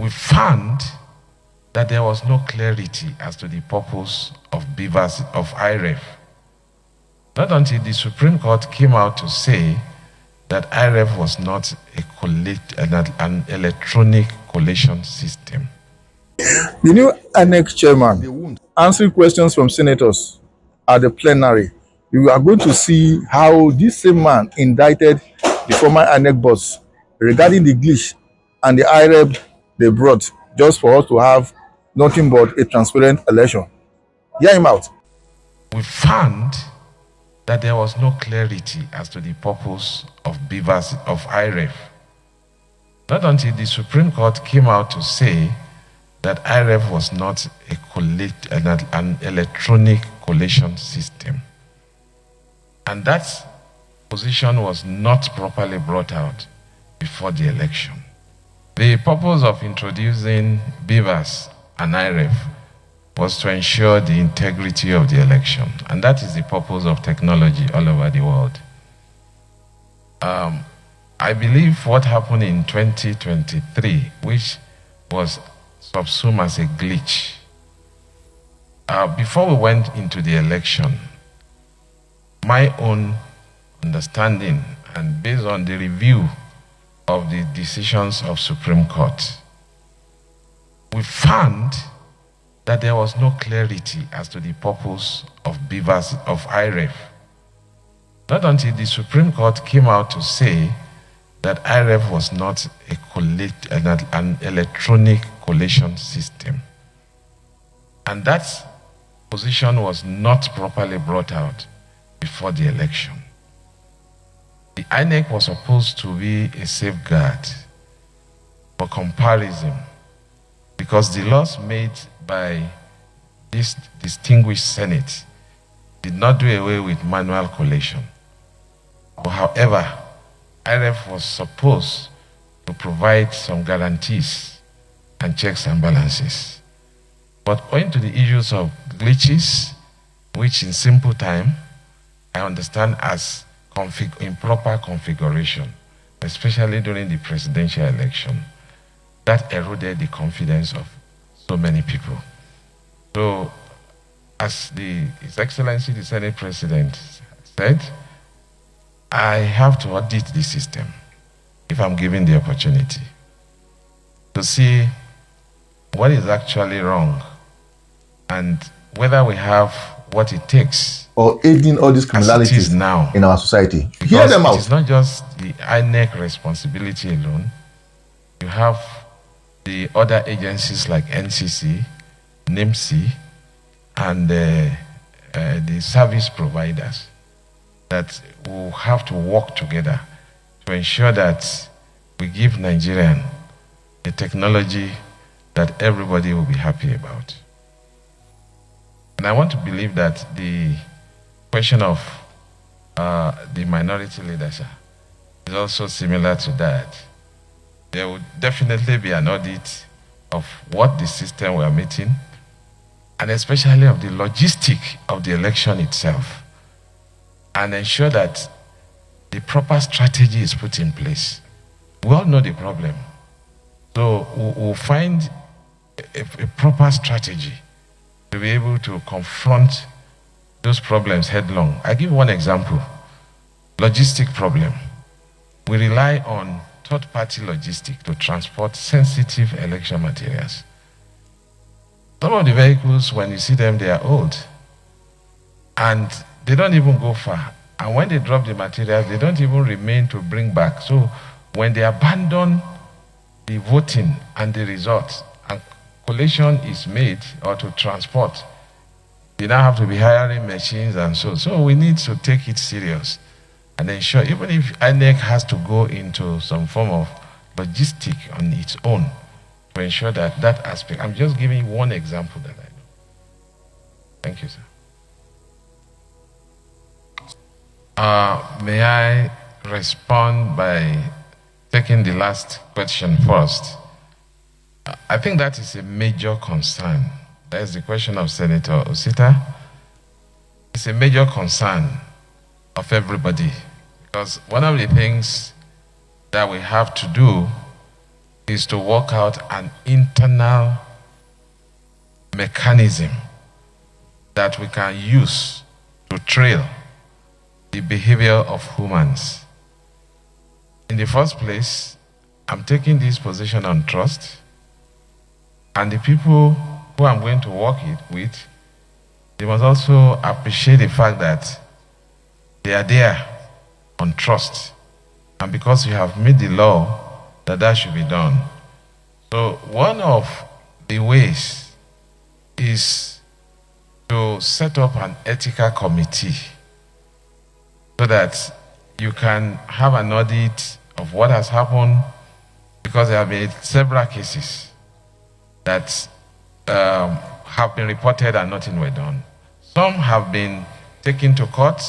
we found that there was no clarity as to the purpose of IREF. Not until the Supreme Court came out to say that IREF was not an electronic collation system. The new inec chairman answering questions from senators at the plenary. You are going to see how this same man indicted the former inec boss regarding the glitch and the IREF they brought just for us to have nothing but a transparent election. Hear him out. We found that there was no clarity as to the purpose of IREF. Not until the Supreme Court came out to say that IREF was not an electronic collation system. And that position was not properly brought out before the election. The purpose of introducing BVAS and IREF was to ensure the integrity of the election. And that is the purpose of technology all over the world. I believe what happened in 2023, which was subsumed as a glitch, before we went into the election, my own understanding and based on the review of the decisions of Supreme Court, we found that there was no clarity as to the purpose of IREF. Not until the Supreme Court came out to say that IREF was not an electronic collation system. And that position was not properly brought out before the election. The INEC was supposed to be a safeguard for comparison, because the laws made by this distinguished Senate did not do away with manual collation. However, IREF was supposed to provide some guarantees and checks and balances. But owing to the issues of glitches, which in simple time, I understand as improper configuration, especially during the presidential election, that eroded the confidence of so many people. So, as His Excellency the Senate President said, I have to audit the system if I'm given the opportunity to see what is actually wrong and whether we have what it takes or aiding all these criminalities now in our society. Hear them out. It's not just the INEC responsibility alone. You have the other agencies like NCC, NIMC, and the service providers that will have to work together to ensure that we give Nigerians a technology that everybody will be happy about. And I want to believe that the question of the minority leadership is also similar to that. There will definitely be an audit of what the system we are meeting, and especially of the logistic of the election itself, and ensure that the proper strategy is put in place. We all know the problem. So we'll find a proper strategy to be able to confront those problems headlong. I give one example. Logistic problem. We rely on third-party logistics to transport sensitive election materials. Some of the vehicles, when you see them, they are old. And they don't even go far. And when they drop the materials, they don't even remain to bring back. So when they abandon the voting and the results, and collation is made or to transport, they now have to be hiring machines and so. So we need to take it serious and ensure, even if INEC has to go into some form of logistic on its own, to ensure that that aspect. I'm just giving you one example that I know. Thank you, sir. May I respond by taking the last question first? I think that is a major concern. That is the question of Senator Osita. It's a major concern of everybody, because one of the things that we have to do is to work out an internal mechanism that we can use to trail the behavior of humans. In the first place, I'm taking this position on trust, and the people who I'm going to work with, they must also appreciate the fact that they are there on trust, and because you have made the law that should be done. So one of the ways is to set up an ethical committee so that you can have an audit of what has happened, because there have been several cases that have been reported and nothing were done. Some have been taken to court,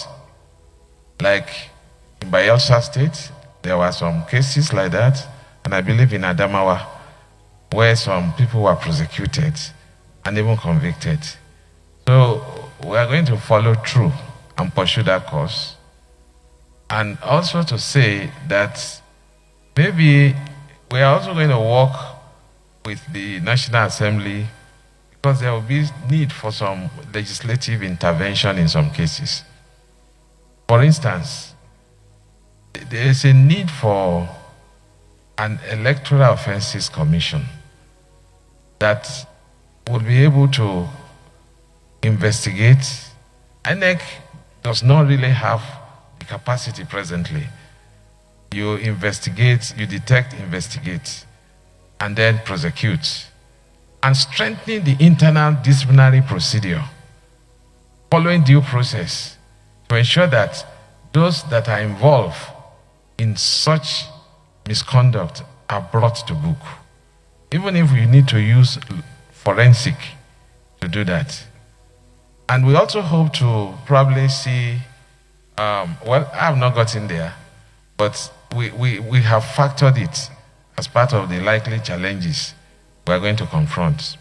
like in Bayelsa State, there were some cases like that, and I believe in Adamawa, where some people were prosecuted and even convicted. So we are going to follow through and pursue that course. And also to say that maybe we are also going to work with the National Assembly, because there will be need for some legislative intervention in some cases. For instance, there is a need for an electoral offenses commission that will be able to investigate. INEC does not really have the capacity presently. You investigate, you detect, investigate, and then prosecute. And strengthening the internal disciplinary procedure, following due process, to ensure that those that are involved in such misconduct are brought to book. Even if we need to use forensic to do that. And we also hope to probably see, well, I have not gotten there, but we have factored it as part of the likely challenges we are going to confront.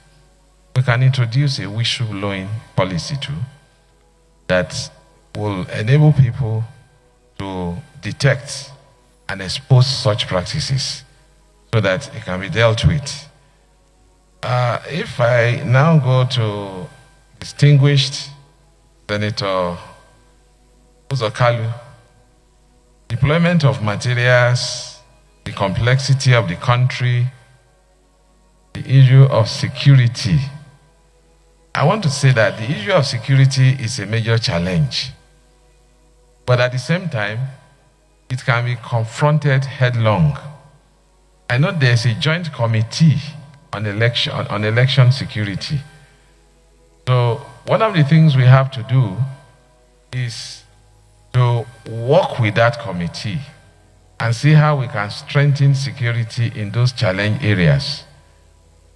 We can introduce a whistleblowing policy too that will enable people to detect and expose such practices so that it can be dealt with. If I now go to distinguished Senator Uzokalu, deployment of materials, the complexity of the country, the issue of security. I want to say that the issue of security is a major challenge. But at the same time, it can be confronted headlong. I know there's a joint committee on election security. So one of the things we have to do is to work with that committee and see how we can strengthen security in those challenge areas.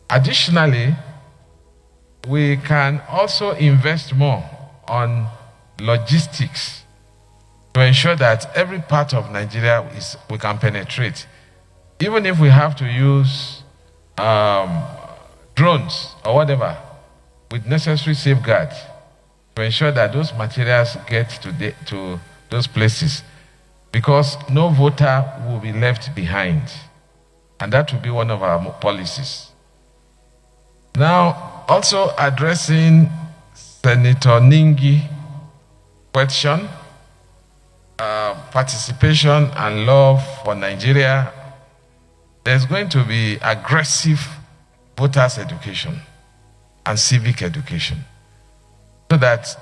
Additionally, we can also invest more on logistics to ensure that every part of Nigeria we can penetrate. Even if we have to use drones or whatever, with necessary safeguards to ensure that those materials get to those places, because no voter will be left behind. And that will be one of our policies. Now, also addressing Senator Ningi's question, participation and love for Nigeria, there's going to be aggressive voters education and civic education, so that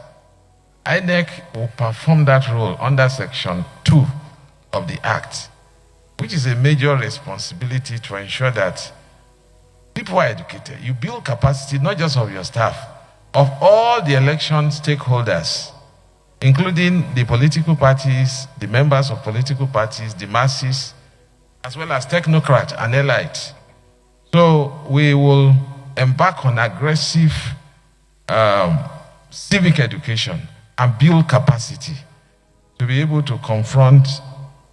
INEC will perform that role under Section 2 of the Act, which is a major responsibility to ensure that people are educated. You build capacity not just of your staff, of all the election stakeholders, including the political parties, the members of political parties, the masses, as well as technocrats and elites. So we will embark on aggressive civic education and build capacity to be able to confront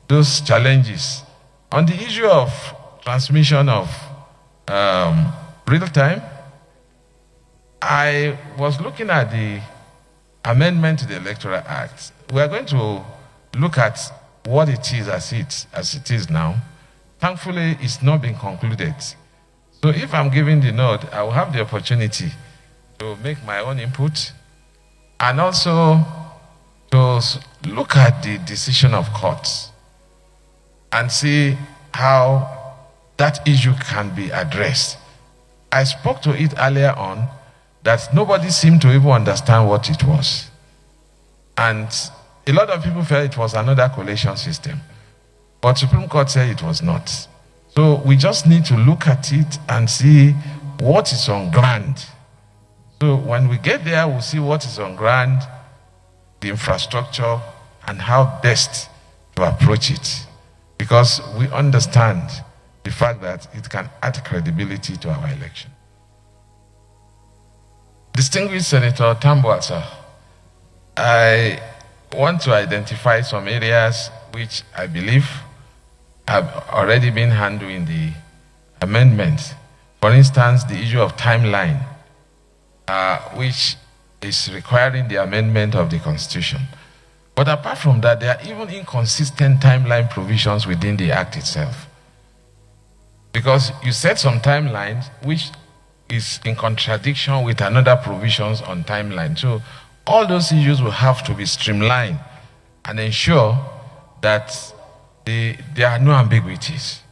those challenges. On the issue of transmission of real time, I was looking at the amendment to the Electoral Act. We are going to look at what it is as it is now, thankfully, it's not been concluded. So if I'm giving the nod, I will have the opportunity to make my own input and also to look at the decision of courts and see how that issue can be addressed. I spoke to it earlier on that nobody seemed to even understand what it was. And a lot of people felt it was another collation system. But Supreme Court said it was not. So we just need to look at it and see what is on ground. So when we get there, we'll see what is on ground, the infrastructure, and how best to approach it. Because we understand the fact that it can add credibility to our election. Distinguished Senator Tambuasa, I want to identify some areas which I believe have already been handled in the amendment. For instance, the issue of timeline, which is requiring the amendment of the Constitution. But apart from that, there are even inconsistent timeline provisions within the Act itself. Because you set some timelines which is in contradiction with another provisions on timeline. So all those issues will have to be streamlined and ensure that there are no ambiguities.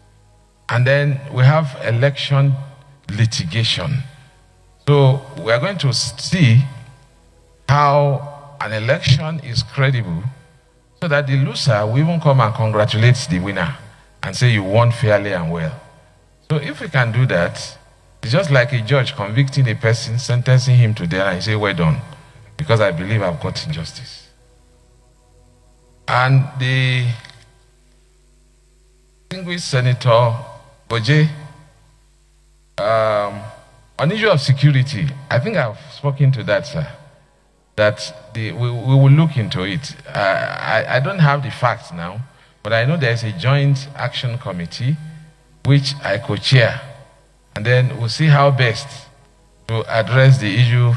And then we have election litigation. So we are going to see how an election is credible so that the loser will even come and congratulate the winner and say you won fairly and well. So if we can do that, it's just like a judge convicting a person, sentencing him to death, and say, well done, because I believe I've got injustice. And the distinguished Senator Boje, on issue of security, I think I've spoken to that, sir, that we will look into it. I don't have the facts now, but I know there's a joint action committee which I co-chair, and then we'll see how best to address the issue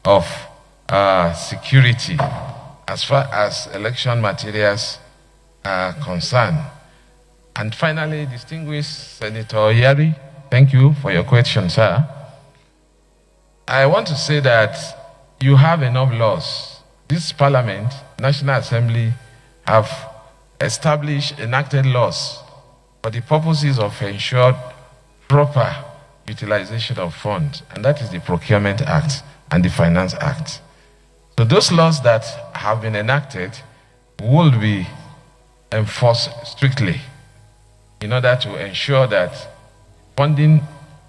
of security as far as election materials are concerned. And finally, distinguished Senator Yari, thank you for your question, sir. I want to say that you have enough laws. This Parliament, National Assembly, have established, enacted laws for the purposes of ensured proper utilization of funds, and that is the Procurement Act and the Finance Act. So those laws that have been enacted will be enforced strictly in order to ensure that funding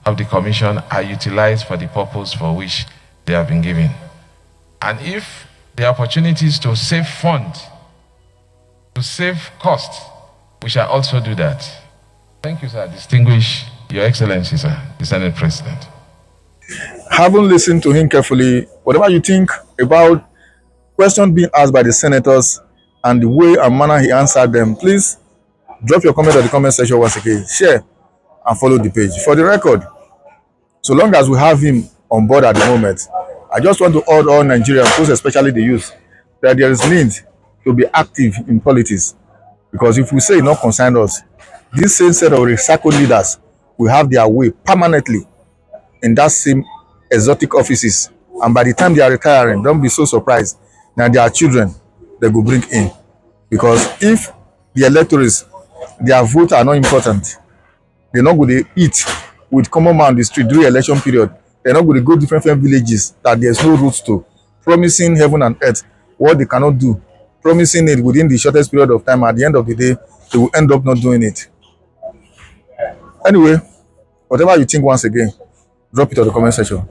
of the Commission are utilized for the purpose for which they have been given. And if there are opportunities to save funds, to save costs, we shall also do that. Thank you, sir. Distinguished Your Excellency, sir, the Senate President. Having listened to him carefully, whatever you think about questions being asked by the senators and the way and manner he answered them, please drop your comment at the comment section once again. Share and follow the page. For the record, so long as we have him on board at the moment, I just want to urge all Nigerians, most especially the youth, that there is need to be active in politics. Because if we say it not concern us, this same set of recycled leaders will have their way permanently in that same exotic offices. And by the time they are retiring, don't be so surprised that their children they will bring in. Because if the electors, their votes are not important, they're not going to eat with common man on the street during election period. They're not going to go different villages that there's no routes to, promising heaven and earth what they cannot do, promising it within the shortest period of time. At the end of the day, they will end up not doing it. Anyway, whatever you think, once again, drop it on the comment section.